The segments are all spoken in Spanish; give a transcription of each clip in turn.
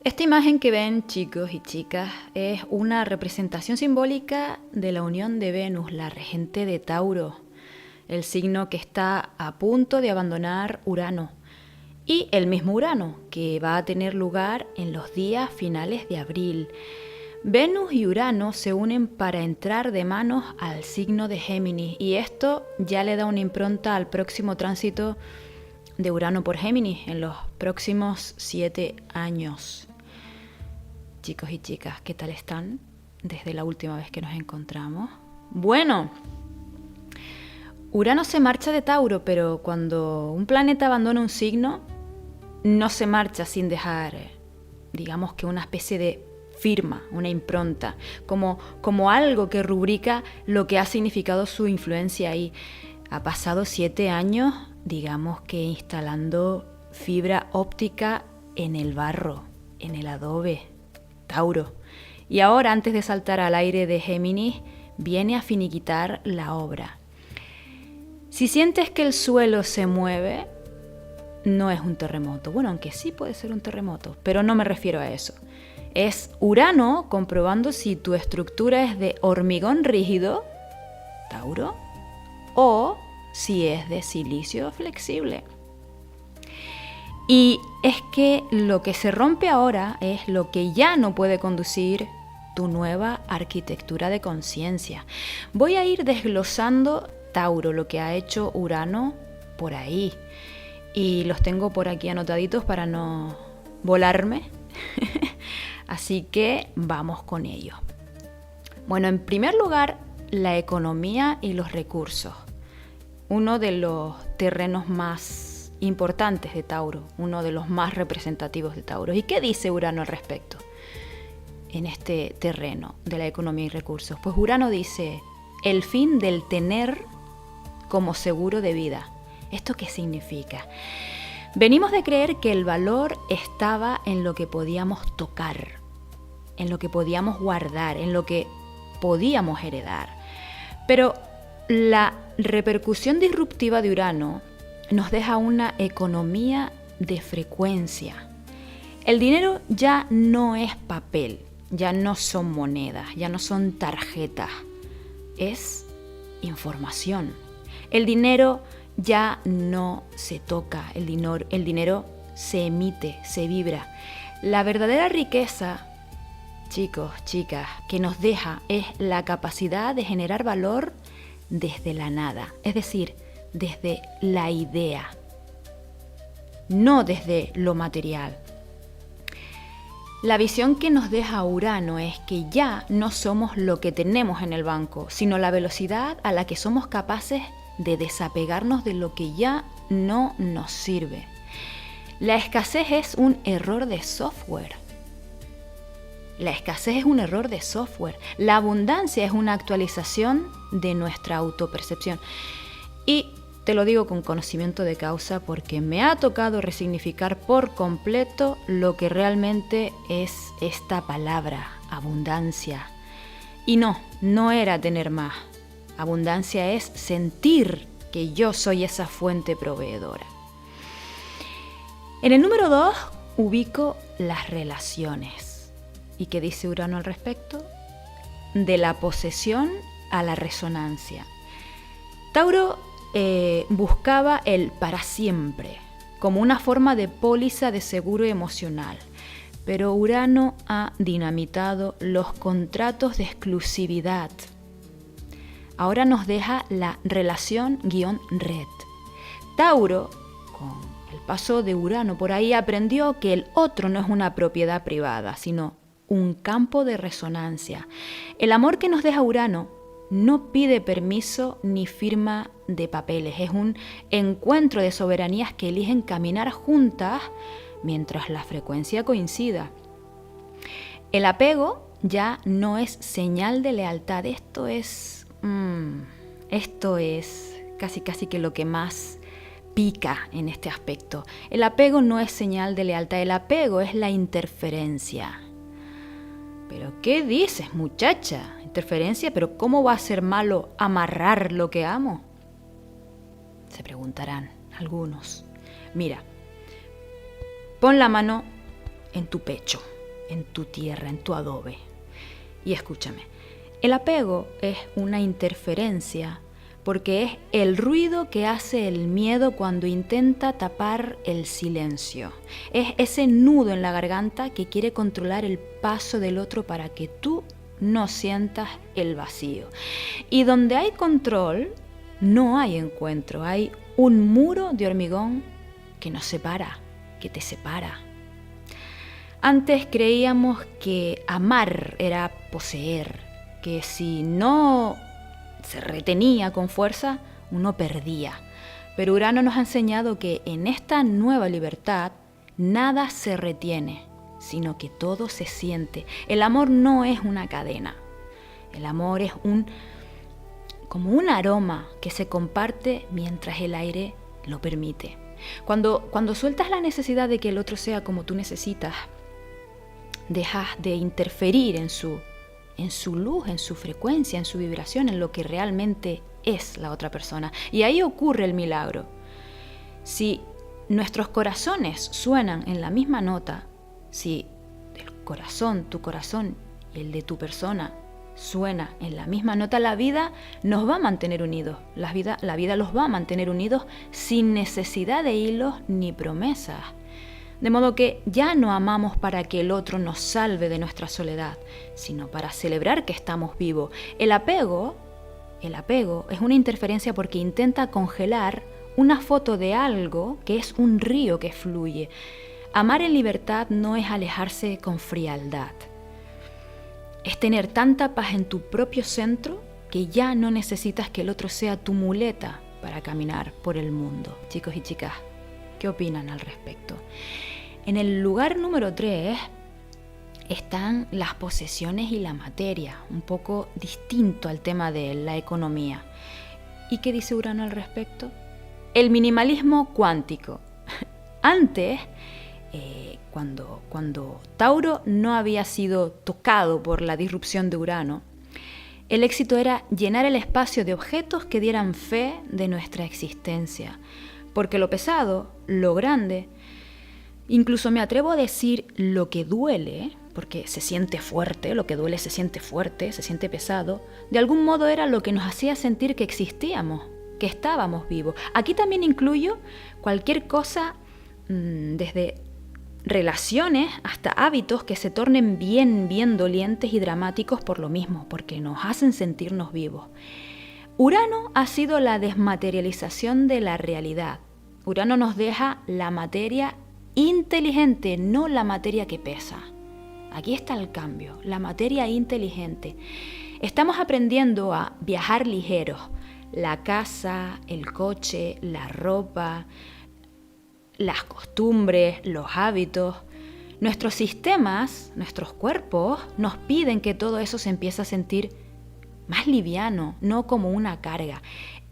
Esta imagen que ven, chicos y chicas, es una representación simbólica de la unión de Venus, la regente de Tauro, el signo que está a punto de abandonar Urano, y el mismo Urano, que va a tener lugar en los días finales de abril. Venus y Urano se unen para entrar de manos al signo de Géminis, y esto ya le da una impronta al próximo tránsito de Urano por Géminis en los próximos 7 años. Chicos y chicas, ¿qué tal están desde la última vez que nos encontramos? Bueno, Urano se marcha de Tauro, pero cuando un planeta abandona un signo, no se marcha sin dejar, digamos que una especie de firma, una impronta, como algo que rubrica lo que ha significado su influencia ahí. Ha pasado 7 años, digamos que instalando fibra óptica en el barro, en el adobe, Tauro. Y ahora, antes de saltar al aire de Géminis, viene a finiquitar la obra. Si sientes que el suelo se mueve, no es un terremoto. Bueno, aunque sí puede ser un terremoto, pero no me refiero a eso. Es Urano comprobando si tu estructura es de hormigón rígido, Tauro, o si es de silicio flexible. Y es que lo que se rompe ahora es lo que ya no puede conducir tu nueva arquitectura de conciencia. Voy a ir desglosando, Tauro, lo que ha hecho Urano por ahí. Y los tengo por aquí anotaditos para no volarme. Así que vamos con ello. Bueno, en primer lugar, la economía y los recursos. Uno de los terrenos más importantes de Tauro, uno de los más representativos de Tauro. ¿Y qué dice Urano al respecto en este terreno de la economía y recursos? Pues Urano dice, el fin del tener como seguro de vida. ¿Esto qué significa? Venimos de creer que el valor estaba en lo que podíamos tocar, en lo que podíamos guardar, en lo que podíamos heredar. Pero la repercusión disruptiva de Urano nos deja una economía de frecuencia. El dinero ya no es papel, ya no son monedas, ya no son tarjetas, es información. El dinero ya no se toca, el dinero se emite, se vibra. La verdadera riqueza, chicos, chicas, que nos deja es la capacidad de generar valor desde la nada, es decir, desde la idea, no desde lo material. La visión que nos deja Urano es que ya no somos lo que tenemos en el banco, sino la velocidad a la que somos capaces de desapegarnos de lo que ya no nos sirve. La escasez es un error de software. La escasez es un error de software. La abundancia es una actualización de nuestra autopercepción. Y te lo digo con conocimiento de causa porque me ha tocado resignificar por completo lo que realmente es esta palabra, abundancia. Y no era tener más. Abundancia es sentir que yo soy esa fuente proveedora. En el número 2 ubico las relaciones. ¿Y qué dice Urano al respecto? De la posesión a la resonancia. Tauro buscaba el para siempre, como una forma de póliza de seguro emocional. Pero Urano ha dinamitado los contratos de exclusividad. Ahora nos deja la relación-red. Tauro, con el paso de Urano por ahí, aprendió que el otro no es una propiedad privada, sino un campo de resonancia. El amor que nos deja Urano no pide permiso ni firma de papeles. Es un encuentro de soberanías que eligen caminar juntas mientras la frecuencia coincida. El apego ya no es señal de lealtad. Esto es casi que lo que más pica en este aspecto. El apego no es señal de lealtad. El apego es la interferencia. ¿Pero qué dices, muchacha? Interferencia, ¿pero cómo va a ser malo amarrar lo que amo? Se preguntarán algunos. Mira, pon la mano en tu pecho. en tu tierra, en tu adobe. Y escúchame, el apego es una interferencia porque es el ruido que hace el miedo cuando intenta tapar el silencio. Es ese nudo en la garganta que quiere controlar el paso del otro para que tú no sientas el vacío. Y donde hay control, no hay encuentro, hay un muro de hormigón que nos separa, que te separa. Antes creíamos que amar era poseer, que si no se retenía con fuerza, uno perdía. Pero Urano nos ha enseñado que en esta nueva libertad nada se retiene, sino que todo se siente. El amor no es una cadena. El amor es como un aroma que se comparte mientras el aire lo permite. Cuando sueltas la necesidad de que el otro sea como tú necesitas, dejas de interferir en su luz, en su frecuencia, en su vibración, en lo que realmente es la otra persona. Y ahí ocurre el milagro. Si nuestros corazones suenan en la misma nota, si tu corazón y el de tu persona suena en la misma nota, la vida nos va a mantener unidos. La vida los va a mantener unidos sin necesidad de hilos ni promesas. De modo que ya no amamos para que el otro nos salve de nuestra soledad, sino para celebrar que estamos vivos. El apego es una interferencia porque intenta congelar una foto de algo que es un río que fluye. Amar en libertad no es alejarse con frialdad. Es tener tanta paz en tu propio centro que ya no necesitas que el otro sea tu muleta para caminar por el mundo. Chicos y chicas, ¿qué opinan al respecto? En el lugar número 3 están las posesiones y la materia, un poco distinto al tema de la economía. ¿Y qué dice Urano al respecto? El minimalismo cuántico. Antes, cuando Tauro no había sido tocado por la disrupción de Urano, el éxito era llenar el espacio de objetos que dieran fe de nuestra existencia. Porque lo pesado, lo grande, incluso me atrevo a decir lo que duele, porque se siente fuerte, lo que duele se siente fuerte, se siente pesado, de algún modo era lo que nos hacía sentir que existíamos, que estábamos vivos. Aquí también incluyo cualquier cosa, desde relaciones hasta hábitos que se tornen bien dolientes y dramáticos por lo mismo, porque nos hacen sentirnos vivos. Urano ha sido la desmaterialización de la realidad. Urano nos deja la materia inteligente, no la materia que pesa. Aquí está el cambio, la materia inteligente. Estamos aprendiendo a viajar ligeros. La casa, el coche, la ropa, las costumbres, los hábitos. Nuestros sistemas, nuestros cuerpos, nos piden que todo eso se empiece a sentir más liviano, no como una carga.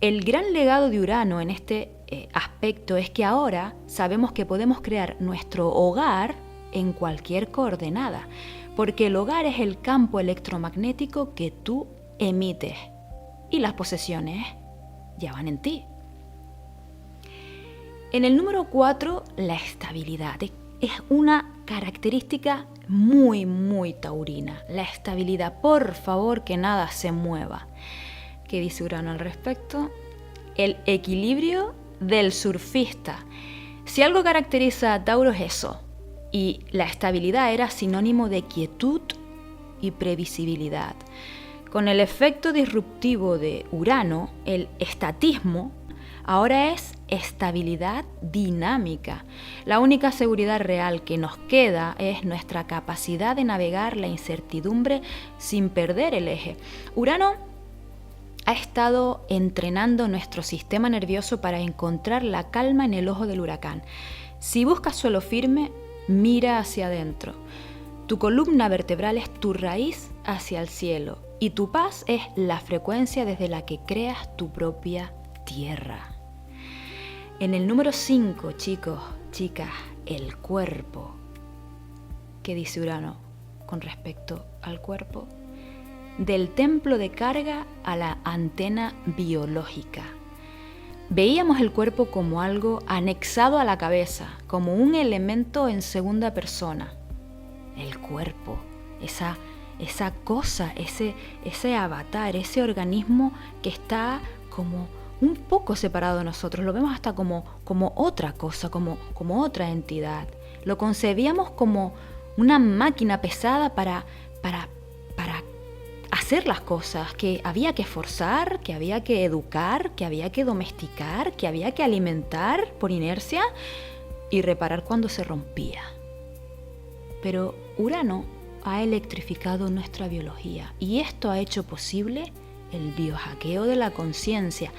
El gran legado de Urano en este aspecto es que ahora sabemos que podemos crear nuestro hogar en cualquier coordenada, porque el hogar es el campo electromagnético que tú emites y las posesiones ya van en ti. En el número 4, la estabilidad. Es una característica muy taurina. La estabilidad, por favor, que nada se mueva. ¿Qué dice Urano al respecto? El equilibrio del surfista. Si algo caracteriza a Tauro es eso. Y la estabilidad era sinónimo de quietud y previsibilidad. Con el efecto disruptivo de Urano, el estatismo ahora es estabilidad dinámica. La única seguridad real que nos queda es nuestra capacidad de navegar la incertidumbre sin perder el eje. Urano ha estado entrenando nuestro sistema nervioso para encontrar la calma en el ojo del huracán. Si buscas suelo firme, mira hacia adentro. Tu columna vertebral es tu raíz hacia el cielo y tu paz es la frecuencia desde la que creas tu propia tierra. En el número 5, chicos, chicas, el cuerpo. ¿Qué dice Urano con respecto al cuerpo? Del templo de carga a la antena biológica. Veíamos el cuerpo como algo anexado a la cabeza, como un elemento en segunda persona. el cuerpo, esa cosa, ese avatar, ese organismo que está como un poco separado de nosotros. Lo vemos hasta como otra cosa, como otra entidad. Lo concebíamos como una máquina pesada para hacer las cosas, que había que forzar, que había que educar, que había que domesticar, que había que alimentar por inercia y reparar cuando se rompía. Pero Urano ha electrificado nuestra biología y esto ha hecho posible el biohackeo de la conciencia,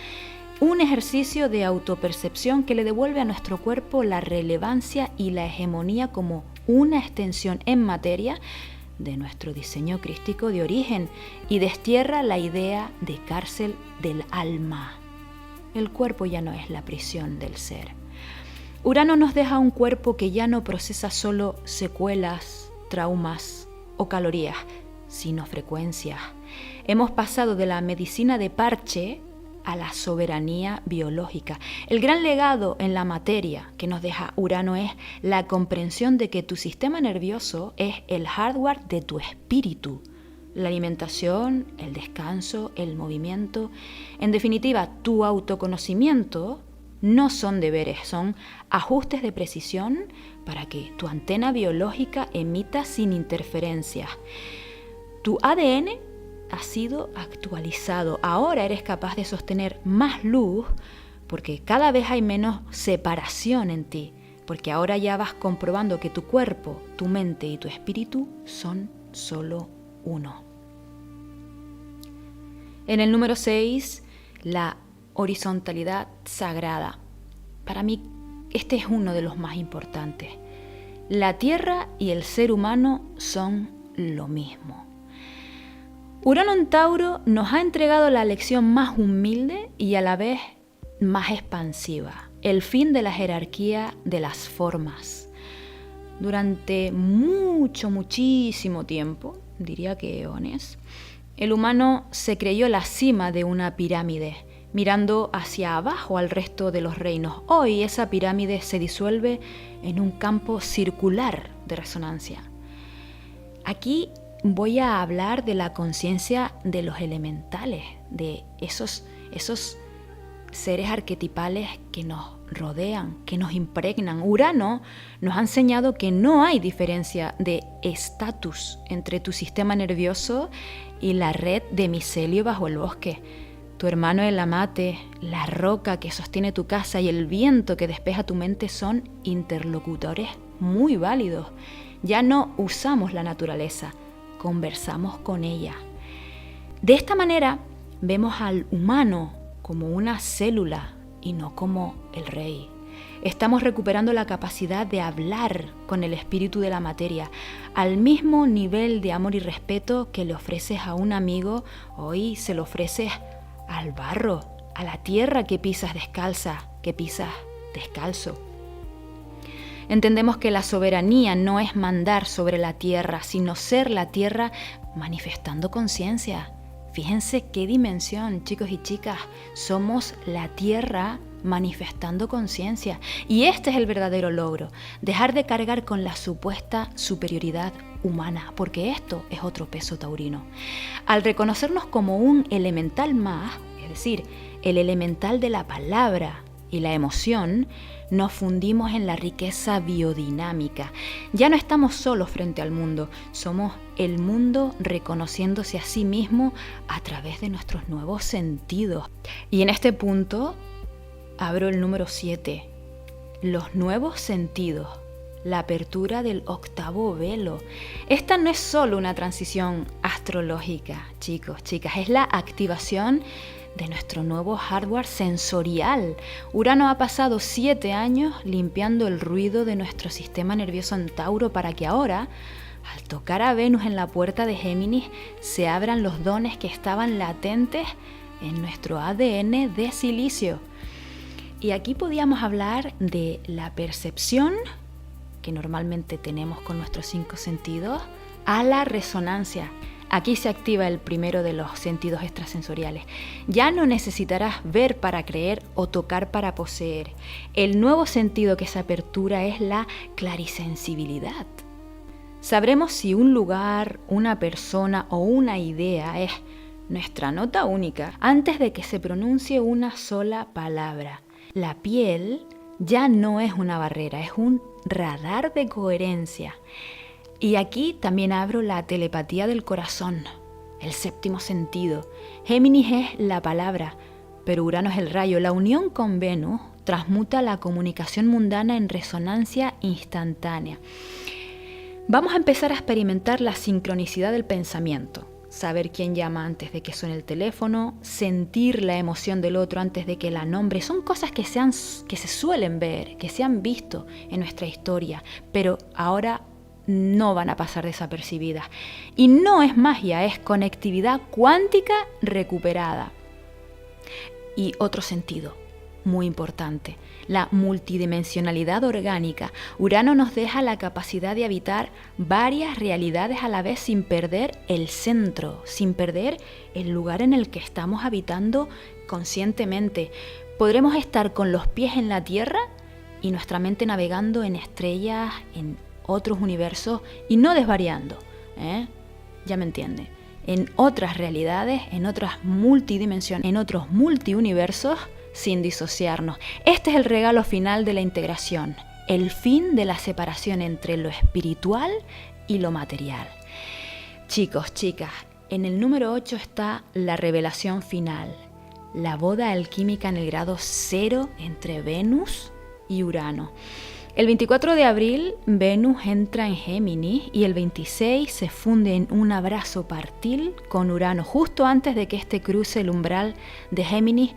un ejercicio de autopercepción que le devuelve a nuestro cuerpo la relevancia y la hegemonía como una extensión en materia de nuestro diseño crístico de origen y destierra la idea de cárcel del alma. El cuerpo ya no es la prisión del ser. Urano nos deja un cuerpo que ya no procesa solo secuelas, traumas o calorías, sino frecuencias. Hemos pasado de la medicina de parche a la soberanía biológica. El gran legado en la materia que nos deja Urano es la comprensión de que tu sistema nervioso es el hardware de tu espíritu. La alimentación, el descanso, el movimiento, en definitiva, tu autoconocimiento no son deberes, son ajustes de precisión para que tu antena biológica emita sin interferencias. Tu ADN ha sido actualizado. Ahora eres capaz de sostener más luz porque cada vez hay menos separación en ti, porque ahora ya vas comprobando que tu cuerpo, tu mente y tu espíritu son solo uno. En el número 6, la horizontalidad sagrada. Para mí, este es uno de los más importantes. La Tierra y el ser humano son lo mismo. Urano en Tauro nos ha entregado la lección más humilde y a la vez más expansiva, el fin de la jerarquía de las formas. Durante muchísimo tiempo, diría que eones, el humano se creyó la cima de una pirámide, mirando hacia abajo al resto de los reinos. Hoy esa pirámide se disuelve en un campo circular de resonancia. Aquí voy a hablar de la conciencia de los elementales, de esos seres arquetipales que nos rodean, que nos impregnan. Urano nos ha enseñado que no hay diferencia de estatus entre tu sistema nervioso y la red de micelio bajo el bosque. Tu hermano el amate, la roca que sostiene tu casa y el viento que despeja tu mente son interlocutores muy válidos. Ya no usamos la naturaleza, conversamos con ella. De esta manera vemos al humano como una célula y no como el rey. Estamos recuperando la capacidad de hablar con el espíritu de la materia, al mismo nivel de amor y respeto que le ofreces a un amigo, hoy se lo ofreces al barro, a la tierra que pisas descalza, que pisas descalzo. Entendemos que la soberanía no es mandar sobre la tierra, sino ser la tierra manifestando conciencia. Fíjense qué dimensión, chicos y chicas, somos la tierra manifestando conciencia. Y este es el verdadero logro, dejar de cargar con la supuesta superioridad humana, porque esto es otro peso taurino. Al reconocernos como un elemental más, es decir, el elemental de la palabra y la emoción, nos fundimos en la riqueza biodinámica. Ya no estamos solos frente al mundo, somos el mundo reconociéndose a sí mismo a través de nuestros nuevos sentidos. Y en este punto abro el número 7, los nuevos sentidos, la apertura del octavo velo. Esta no es solo una transición astrológica, chicos, chicas, es la activación de nuestro nuevo hardware sensorial. Urano ha pasado 7 años limpiando el ruido de nuestro sistema nervioso en Tauro para que ahora, al tocar a Venus en la puerta de Géminis, se abran los dones que estaban latentes en nuestro ADN de silicio. Y aquí podíamos hablar de la percepción que normalmente tenemos con nuestros 5 sentidos a la resonancia. Aquí se activa el primero de los sentidos extrasensoriales. Ya no necesitarás ver para creer o tocar para poseer. El nuevo sentido que se apertura es la clarisensibilidad. Sabremos si un lugar, una persona o una idea es nuestra nota única antes de que se pronuncie una sola palabra. La piel ya no es una barrera, es un radar de coherencia. Y aquí también abro la telepatía del corazón, el séptimo sentido. Géminis es la palabra, pero Urano es el rayo. La unión con Venus transmuta la comunicación mundana en resonancia instantánea. Vamos a empezar a experimentar la sincronicidad del pensamiento. Saber quién llama antes de que suene el teléfono, sentir la emoción del otro antes de que la nombre. Son cosas que se suelen ver, que se han visto en nuestra historia, pero ahora no van a pasar desapercibidas. Y no es magia, es conectividad cuántica recuperada. Y otro sentido muy importante, la multidimensionalidad orgánica. Urano nos deja la capacidad de habitar varias realidades a la vez sin perder el centro, sin perder el lugar en el que estamos habitando conscientemente. Podremos estar con los pies en la Tierra y nuestra mente navegando en estrellas, en otros universos y no desvariando, ya me entiende, en otras realidades, en otras multidimensiones, en otros multiuniversos, sin disociarnos. Este es el regalo final de la integración, el fin de la separación entre lo espiritual y lo material. Chicos, chicas, en el número 8 está la revelación final, la boda alquímica en el grado 0 entre Venus y Urano. El 24 de abril Venus entra en Géminis y el 26 se funde en un abrazo partil con Urano, justo antes de que éste cruce el umbral de Géminis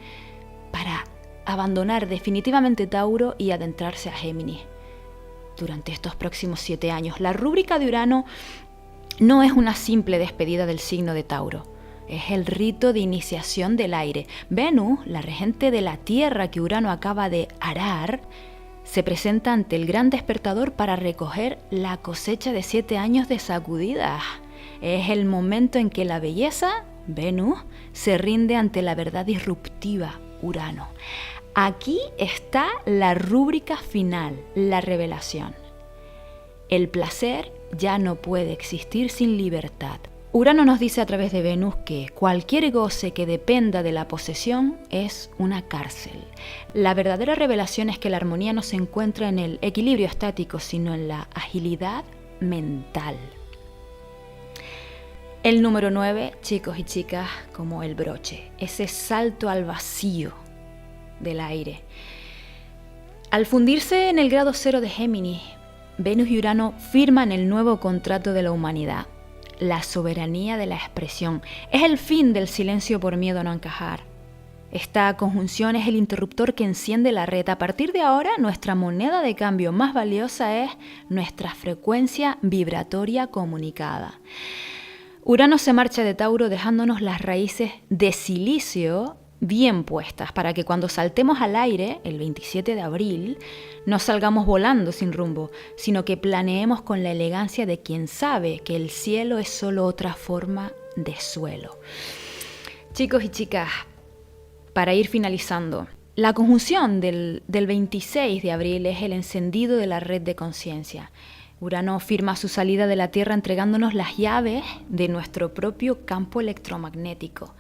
para abandonar definitivamente Tauro y adentrarse a Géminis. Durante estos próximos 7 años, la rúbrica de Urano no es una simple despedida del signo de Tauro, es el rito de iniciación del aire. Venus, la regente de la Tierra que Urano acaba de arar, se presenta ante el gran despertador para recoger la cosecha de 7 años de sacudidas. Es el momento en que la belleza, Venus, se rinde ante la verdad disruptiva, Urano. Aquí está la rúbrica final, la revelación. El placer ya no puede existir sin libertad. Urano nos dice a través de Venus que cualquier goce que dependa de la posesión es una cárcel. La verdadera revelación es que la armonía no se encuentra en el equilibrio estático, sino en la agilidad mental. El número 9, chicos y chicas, como el broche, ese salto al vacío del aire. Al fundirse en el grado 0 de Géminis, Venus y Urano firman el nuevo contrato de la humanidad, la soberanía de la expresión. Es el fin del silencio por miedo a no encajar. Esta conjunción es el interruptor que enciende la red. A partir de ahora, nuestra moneda de cambio más valiosa es nuestra frecuencia vibratoria comunicada. Urano se marcha de Tauro dejándonos las raíces de silicio bien puestas para que cuando saltemos al aire, el 27 de abril, no salgamos volando sin rumbo, sino que planeemos con la elegancia de quien sabe que el cielo es solo otra forma de suelo. Chicos y chicas, para ir finalizando, la conjunción del 26 de abril es el encendido de la red de conciencia. Urano firma su salida de la Tierra entregándonos las llaves de nuestro propio campo electromagnético.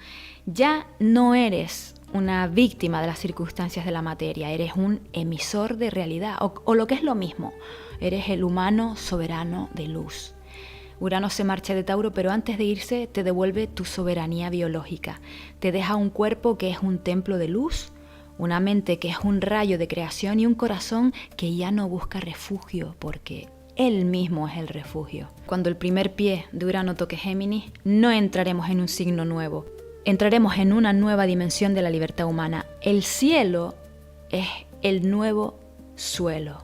Ya no eres una víctima de las circunstancias de la materia, eres un emisor de realidad, o lo que es lo mismo, eres el humano soberano de luz. Urano se marcha de Tauro, pero antes de irse te devuelve tu soberanía biológica. Te deja un cuerpo que es un templo de luz, una mente que es un rayo de creación y un corazón que ya no busca refugio porque él mismo es el refugio. Cuando el primer pie de Urano toque Géminis, no entraremos en un signo nuevo. Entraremos en una nueva dimensión de la libertad humana. El cielo es el nuevo suelo.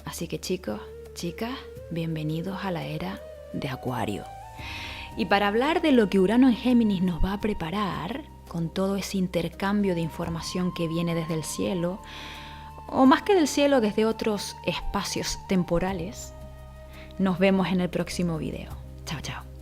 Así que chicos, chicas, bienvenidos a la era de Acuario. Y para hablar de lo que Urano en Géminis nos va a preparar, con todo ese intercambio de información que viene desde el cielo, o más que del cielo, desde otros espacios temporales, nos vemos en el próximo video. Chao, chao.